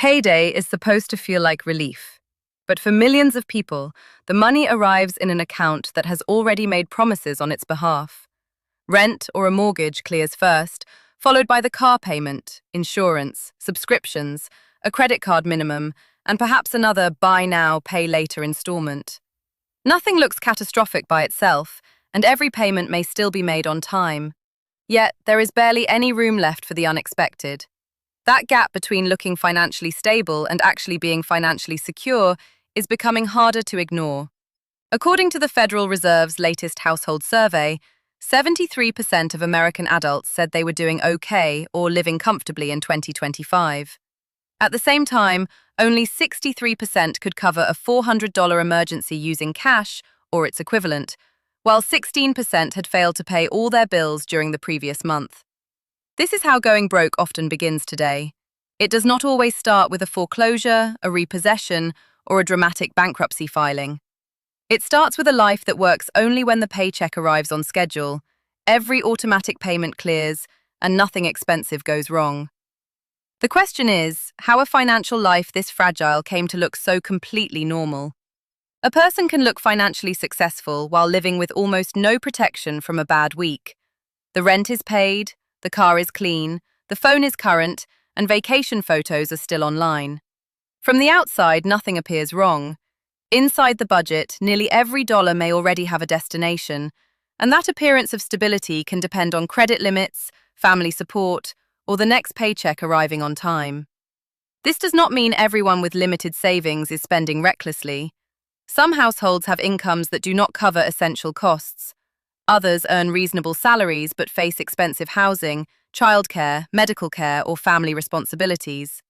Payday is supposed to feel like relief. But for millions of people, the money arrives in an account that has already made promises on its behalf. Rent or a mortgage clears first, followed by the car payment, insurance, subscriptions, a credit card minimum, and perhaps another buy now, pay later installment. Nothing looks catastrophic by itself, and every payment may still be made on time. Yet, there is barely any room left for the unexpected. That gap between looking financially stable and actually being financially secure is becoming harder to ignore. According to the Federal Reserve's latest household survey, 73% of American adults said they were doing okay or living comfortably in 2025. At the same time, only 63% could cover a $400 emergency using cash or its equivalent, while 16% had failed to pay all their bills during the previous month. This is how going broke often begins today. It does not always start with a foreclosure, a repossession, or a dramatic bankruptcy filing. It starts with a life that works only when the paycheck arrives on schedule, every automatic payment clears, and nothing expensive goes wrong. The question is, how a financial life this fragile came to look so completely normal. A person can look financially successful while living with almost no protection from a bad week. The rent is paid, the car is clean, the phone is current, and vacation photos are still online. From the outside, nothing appears wrong. Inside the budget, nearly every dollar may already have a destination, and that appearance of stability can depend on credit limits, family support, or the next paycheck arriving on time. This does not mean everyone with limited savings is spending recklessly. Some households have incomes that do not cover essential costs. Others earn reasonable salaries but face expensive housing, childcare, medical care, or family responsibilities.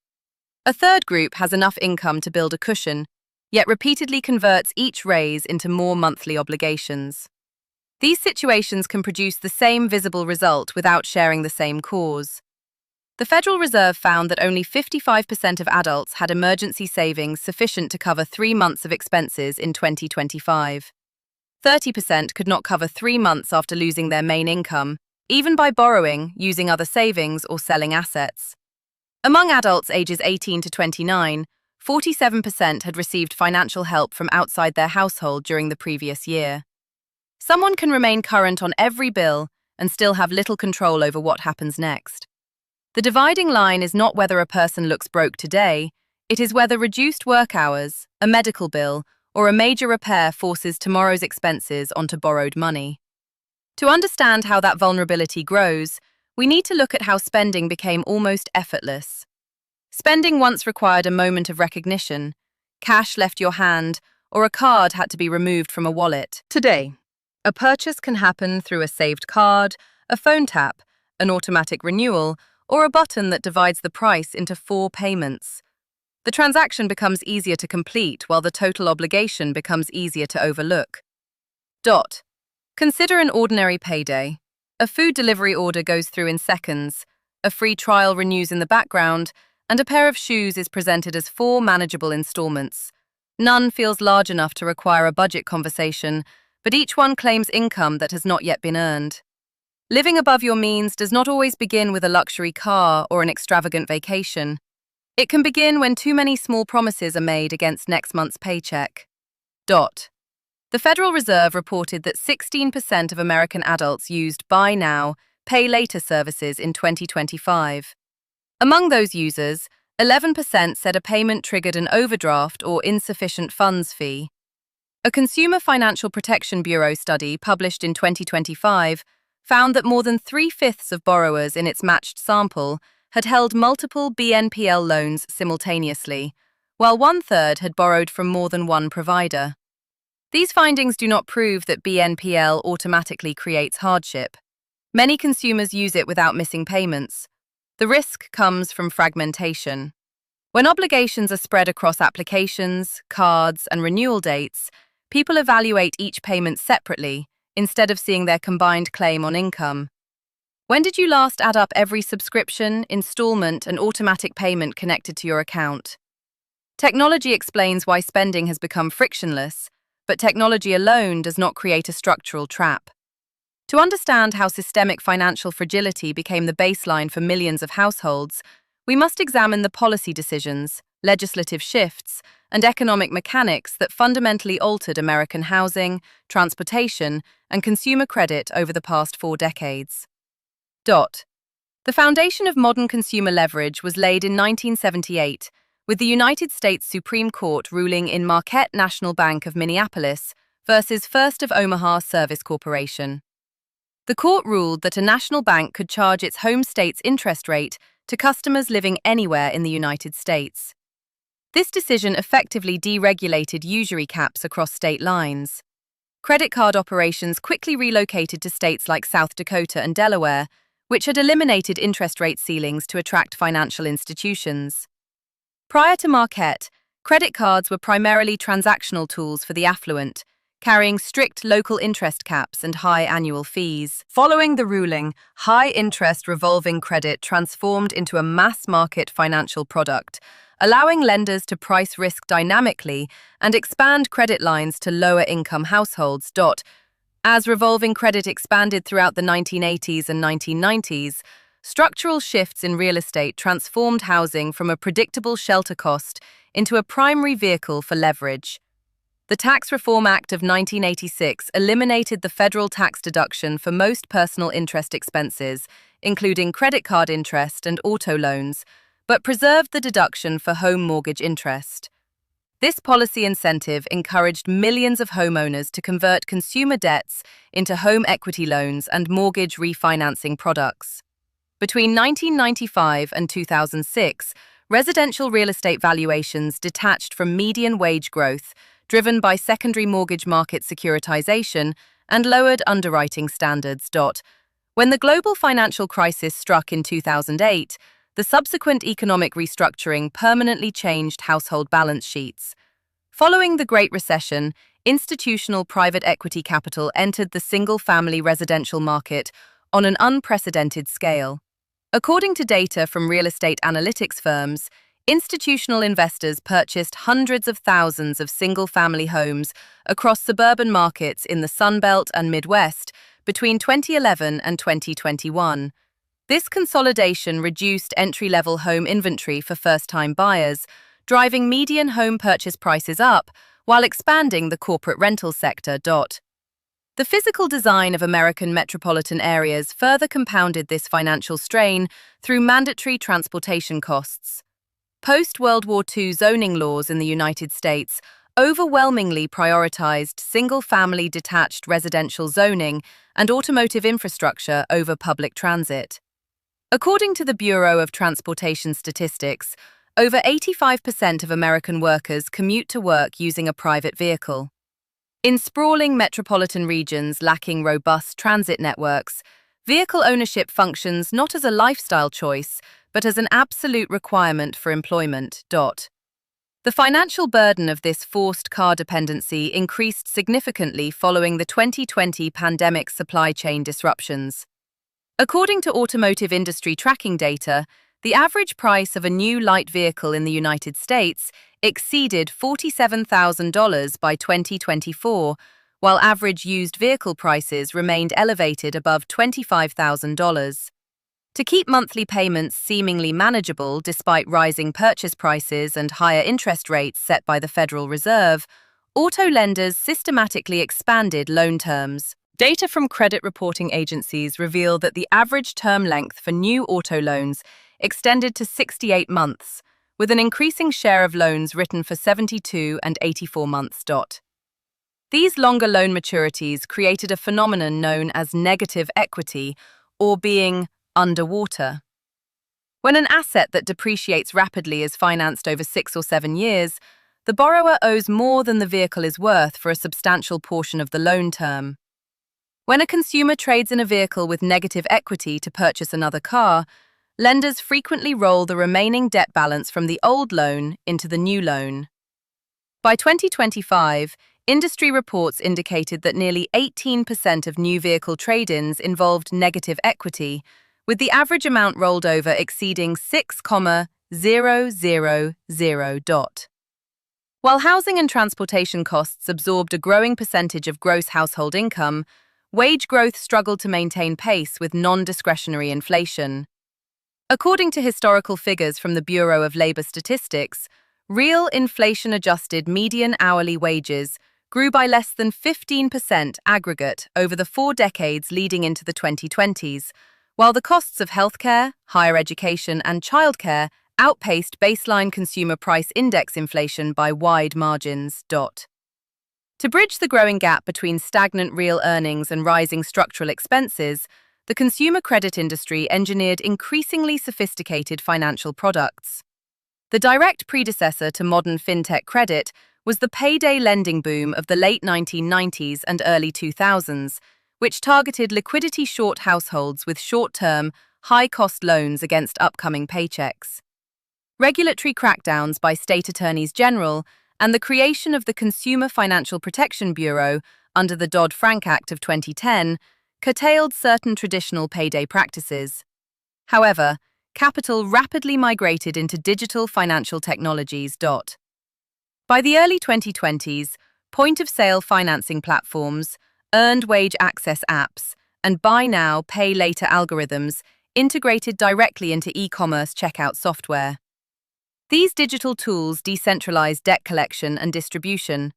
A third group has enough income to build a cushion, yet repeatedly converts each raise into more monthly obligations. These situations can produce the same visible result without sharing the same cause. The Federal Reserve found that only 55% of adults had emergency savings sufficient to cover 3 months of expenses in 2025. 30% could not cover 3 months after losing their main income, even by borrowing, using other savings, or selling assets. Among adults ages 18 to 29, 47% had received financial help from outside their household during the previous year. Someone can remain current on every bill and still have little control over what happens next. The dividing line is not whether a person looks broke today, it is whether reduced work hours, a medical bill, or a major repair forces tomorrow's expenses onto borrowed money. To understand how that vulnerability grows, we need to look at how spending became almost effortless. Spending once required a moment of recognition. Cash left your hand, or a card had to be removed from a wallet. Today, a purchase can happen through a saved card, a phone tap, an automatic renewal, or a button that divides the price into 4 payments. The transaction becomes easier to complete while the total obligation becomes easier to overlook. Consider an ordinary payday. A food delivery order goes through in seconds, a free trial renews in the background, and a pair of shoes is presented as 4 manageable installments. None feels large enough to require a budget conversation, but each one claims income that has not yet been earned. Living above your means does not always begin with a luxury car or an extravagant vacation. It can begin when too many small promises are made against next month's paycheck. The Federal Reserve reported that 16% of American adults used buy now, pay later services in 2025. Among those users, 11% said a payment triggered an overdraft or insufficient funds fee. A Consumer Financial Protection Bureau study published in 2025 found that more than 3/5 of borrowers in its matched sample had held multiple BNPL loans simultaneously, while 1/3 had borrowed from more than one provider. These findings do not prove that BNPL automatically creates hardship. Many consumers use it without missing payments. The risk comes from fragmentation. When obligations are spread across applications, cards, and renewal dates, people evaluate each payment separately, instead of seeing their combined claim on income. When did you last add up every subscription, installment, and automatic payment connected to your account? Technology explains why spending has become frictionless, but technology alone does not create a structural trap. To understand how systemic financial fragility became the baseline for millions of households, we must examine the policy decisions, legislative shifts, and economic mechanics that fundamentally altered American housing, transportation, and consumer credit over the past 4 decades. The foundation of modern consumer leverage was laid in 1978, with the United States Supreme Court ruling in Marquette National Bank of Minneapolis versus First of Omaha Service Corporation. The court ruled that a national bank could charge its home state's interest rate to customers living anywhere in the United States. This decision effectively deregulated usury caps across state lines. Credit card operations quickly relocated to states like South Dakota and Delaware, which had eliminated interest rate ceilings to attract financial institutions. Prior to Marquette, credit cards were primarily transactional tools for the affluent, carrying strict local interest caps and high annual fees. Following the ruling, high-interest revolving credit transformed into a mass-market financial product, allowing lenders to price risk dynamically and expand credit lines to lower-income households. As revolving credit expanded throughout the 1980s and 1990s, structural shifts in real estate transformed housing from a predictable shelter cost into a primary vehicle for leverage. The Tax Reform Act of 1986 eliminated the federal tax deduction for most personal interest expenses, including credit card interest and auto loans, but preserved the deduction for home mortgage interest. This policy incentive encouraged millions of homeowners to convert consumer debts into home equity loans and mortgage refinancing products. Between 1995 and 2006, residential real estate valuations detached from median wage growth, driven by secondary mortgage market securitization and lowered underwriting standards. When the global financial crisis struck in 2008, the subsequent economic restructuring permanently changed household balance sheets. Following the Great Recession, institutional private equity capital entered the single-family residential market on an unprecedented scale. According to data from real estate analytics firms, institutional investors purchased hundreds of thousands of single-family homes across suburban markets in the Sun Belt and Midwest between 2011 and 2021. This consolidation reduced entry-level home inventory for first-time buyers, driving median home purchase prices up while expanding the corporate rental sector. The physical design of American metropolitan areas further compounded this financial strain through mandatory transportation costs. Post-World War II zoning laws in the United States overwhelmingly prioritized single-family detached residential zoning and automotive infrastructure over public transit. According to the Bureau of Transportation Statistics, over 85% of American workers commute to work using a private vehicle. In sprawling metropolitan regions lacking robust transit networks, vehicle ownership functions not as a lifestyle choice, but as an absolute requirement for employment. The financial burden of this forced car dependency increased significantly following the 2020 pandemic supply chain disruptions. According to automotive industry tracking data, the average price of a new light vehicle in the United States exceeded $47,000 by 2024, while average used vehicle prices remained elevated above $25,000. To keep monthly payments seemingly manageable despite rising purchase prices and higher interest rates set by the Federal Reserve, auto lenders systematically expanded loan terms. Data from credit reporting agencies reveal that the average term length for new auto loans extended to 68 months, with an increasing share of loans written for 72 and 84 months. These longer loan maturities created a phenomenon known as negative equity, or being underwater. When an asset that depreciates rapidly is financed over 6 or 7 years, the borrower owes more than the vehicle is worth for a substantial portion of the loan term. When a consumer trades in a vehicle with negative equity to purchase another car, lenders frequently roll the remaining debt balance from the old loan into the new loan. By 2025, industry reports indicated that nearly 18% of new vehicle trade-ins involved negative equity, with the average amount rolled over exceeding 6,000. While housing and transportation costs absorbed a growing percentage of gross household income, wage growth struggled to maintain pace with non-discretionary inflation. According to historical figures from the Bureau of Labor Statistics, real inflation-adjusted median hourly wages grew by less than 15% aggregate over the 4 decades leading into the 2020s, while the costs of healthcare, higher education, and childcare outpaced baseline consumer price index inflation by wide margins. To bridge the growing gap between stagnant real earnings and rising structural expenses, the consumer credit industry engineered increasingly sophisticated financial products. The direct predecessor to modern fintech credit was the payday lending boom of the late 1990s and early 2000s, which targeted liquidity-short households with short-term, high-cost loans against upcoming paychecks. Regulatory crackdowns by state attorneys general and the creation of the Consumer Financial Protection Bureau under the Dodd-Frank Act of 2010 curtailed certain traditional payday practices. However, capital rapidly migrated into digital financial technologies. By the early 2020s, point-of-sale financing platforms, earned wage access apps, and buy now, pay later algorithms integrated directly into e-commerce checkout software. These digital tools decentralize debt collection and distribution.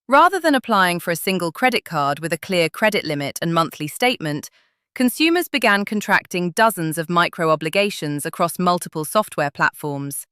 Rather than applying for a single credit card with a clear credit limit and monthly statement, consumers began contracting dozens of micro-obligations across multiple software platforms.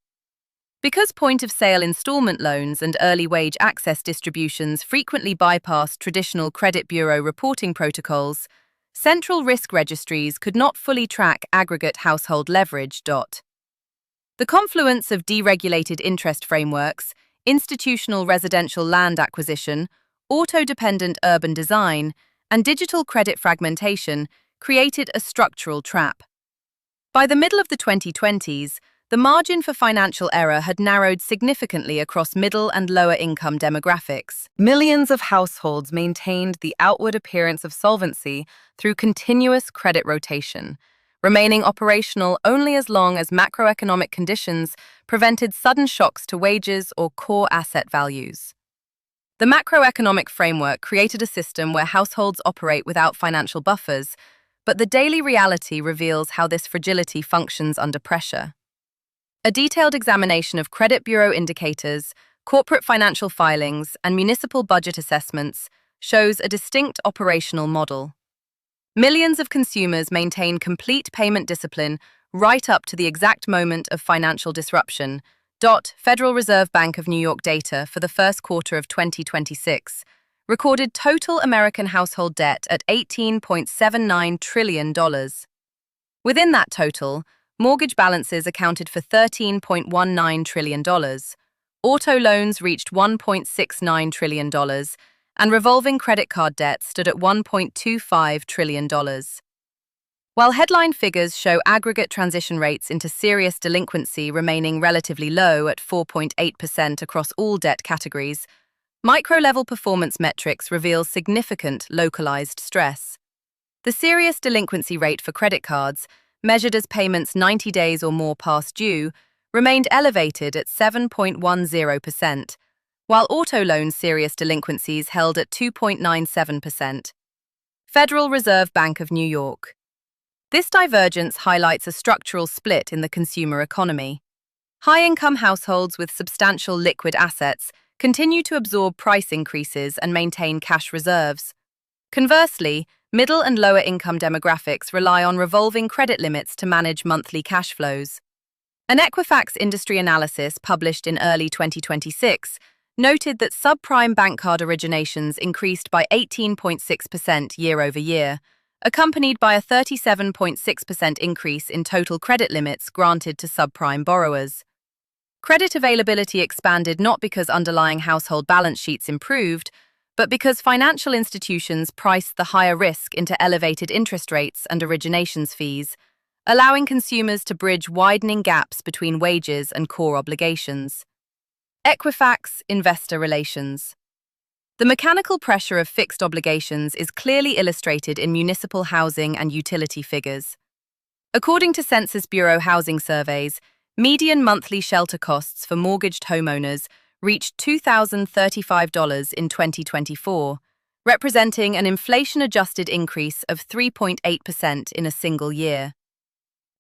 Because point-of-sale installment loans and early wage access distributions frequently bypassed traditional credit bureau reporting protocols, central risk registries could not fully track aggregate household leverage. The confluence of deregulated interest frameworks, institutional residential land acquisition, auto-dependent urban design, and digital credit fragmentation created a structural trap. By the middle of the 2020s, the margin for financial error had narrowed significantly across middle and lower income demographics. Millions of households maintained the outward appearance of solvency through continuous credit rotation, remaining operational only as long as macroeconomic conditions prevented sudden shocks to wages or core asset values. The macroeconomic framework created a system where households operate without financial buffers, but the daily reality reveals how this fragility functions under pressure. A detailed examination of credit bureau indicators, corporate financial filings, and municipal budget assessments shows a distinct operational model. Millions of consumers maintain complete payment discipline right up to the exact moment of financial disruption. Federal Reserve Bank of New York data for the first quarter of 2026 recorded total American household debt at $18.79 trillion. Within that total, mortgage balances accounted for $13.19 trillion, auto loans reached $1.69 trillion, and revolving credit card debt stood at $1.25 trillion. While headline figures show aggregate transition rates into serious delinquency remaining relatively low at 4.8% across all debt categories, micro-level performance metrics reveal significant localized stress. The serious delinquency rate for credit cards, measured as payments 90 days or more past due, remained elevated at 7.10%, while auto loan serious delinquencies held at 2.97%. Federal Reserve Bank of New York. This divergence highlights a structural split in the consumer economy. High-income households with substantial liquid assets continue to absorb price increases and maintain cash reserves. Conversely, middle and lower-income demographics rely on revolving credit limits to manage monthly cash flows. An Equifax industry analysis published in early 2026 noted that subprime bank card originations increased by 18.6% year-over-year, accompanied by a 37.6% increase in total credit limits granted to subprime borrowers. Credit availability expanded not because underlying household balance sheets improved, but because financial institutions priced the higher risk into elevated interest rates and originations fees, allowing consumers to bridge widening gaps between wages and core obligations. Equifax Investor Relations. The mechanical pressure of fixed obligations is clearly illustrated in municipal housing and utility figures. According to Census Bureau housing surveys, median monthly shelter costs for mortgaged homeowners reached $2,035 in 2024, representing an inflation-adjusted increase of 3.8% in a single year.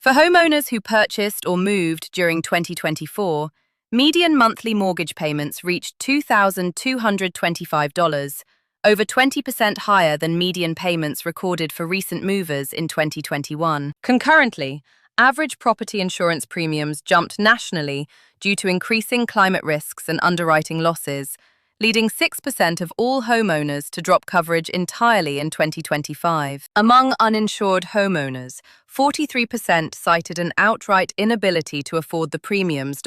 For homeowners who purchased or moved during 2024, median monthly mortgage payments reached $2,225, over 20% higher than median payments recorded for recent movers in 2021. Concurrently, average property insurance premiums jumped nationally due to increasing climate risks and underwriting losses, leading 6% of all homeowners to drop coverage entirely in 2025. Among uninsured homeowners, 43% cited an outright inability to afford the premiums.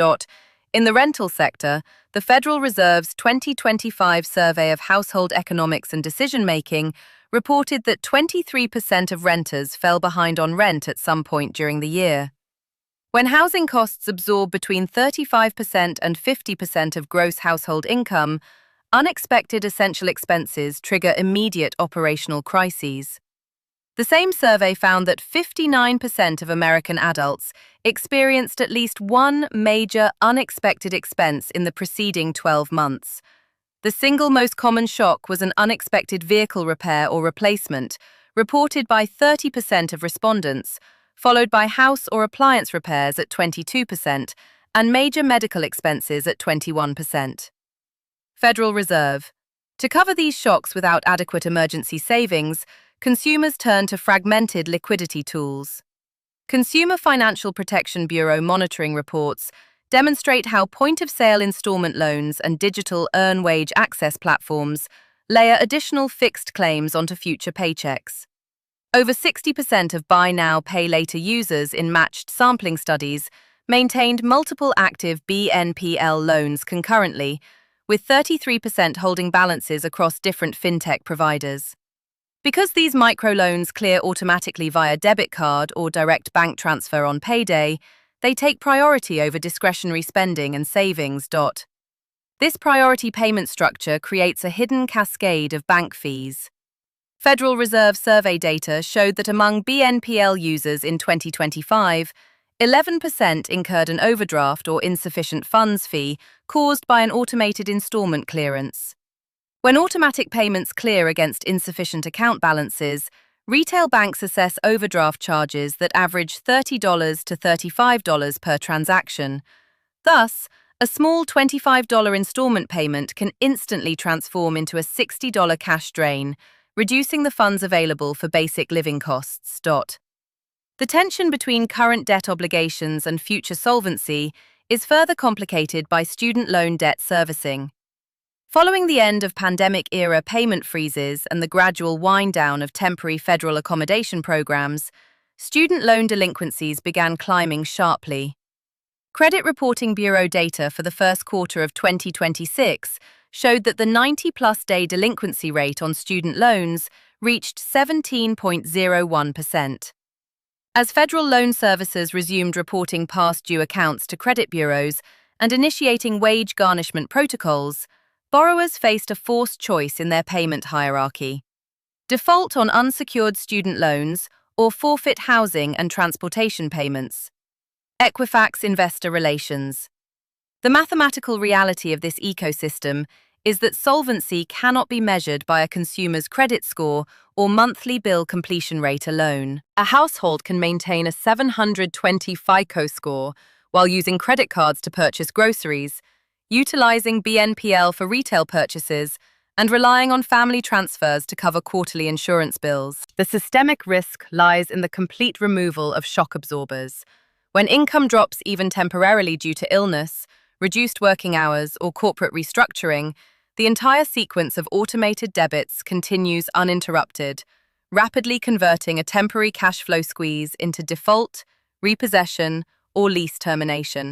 In the rental sector, the Federal Reserve's 2025 Survey of Household Economics and Decision-Making reported that 23% of renters fell behind on rent at some point during the year. When housing costs absorb between 35% and 50% of gross household income, unexpected essential expenses trigger immediate operational crises. The same survey found that 59% of American adults experienced at least one major unexpected expense in the preceding 12 months. The single most common shock was an unexpected vehicle repair or replacement, reported by 30% of respondents, followed by house or appliance repairs at 22% and major medical expenses at 21%. Federal Reserve. To cover these shocks without adequate emergency savings, consumers turn to fragmented liquidity tools. Consumer Financial Protection Bureau monitoring reports demonstrate how point-of-sale installment loans and digital earn wage access platforms layer additional fixed claims onto future paychecks. Over 60% of Buy Now, Pay Later users in matched sampling studies maintained multiple active BNPL loans concurrently, with 33% holding balances across different fintech providers. Because these microloans clear automatically via debit card or direct bank transfer on payday, they take priority over discretionary spending and savings. This priority payment structure creates a hidden cascade of bank fees. Federal Reserve survey data showed that among BNPL users in 2025, 11% incurred an overdraft or insufficient funds fee caused by an automated installment clearance. When automatic payments clear against insufficient account balances, retail banks assess overdraft charges that average $30 to $35 per transaction. Thus, a small $25 installment payment can instantly transform into a $60 cash drain, reducing the funds available for basic living costs. The tension between current debt obligations and future solvency is further complicated by student loan debt servicing. Following the end of pandemic-era payment freezes and the gradual wind-down of temporary federal accommodation programs, student loan delinquencies began climbing sharply. Credit Reporting Bureau data for the first quarter of 2026 showed that the 90-plus day delinquency rate on student loans reached 17.01%. As federal loan servicers resumed reporting past due accounts to credit bureaus and initiating wage garnishment protocols, borrowers faced a forced choice in their payment hierarchy: default on unsecured student loans or forfeit housing and transportation payments. Equifax Investor Relations. The mathematical reality of this ecosystem is that solvency cannot be measured by a consumer's credit score or monthly bill completion rate alone. A household can maintain a 720 FICO score while using credit cards to purchase groceries, utilizing BNPL for retail purchases, and relying on family transfers to cover quarterly insurance bills. The systemic risk lies in the complete removal of shock absorbers. When income drops even temporarily due to illness, reduced working hours, or corporate restructuring, the entire sequence of automated debits continues uninterrupted, rapidly converting a temporary cash flow squeeze into default, repossession, or lease termination.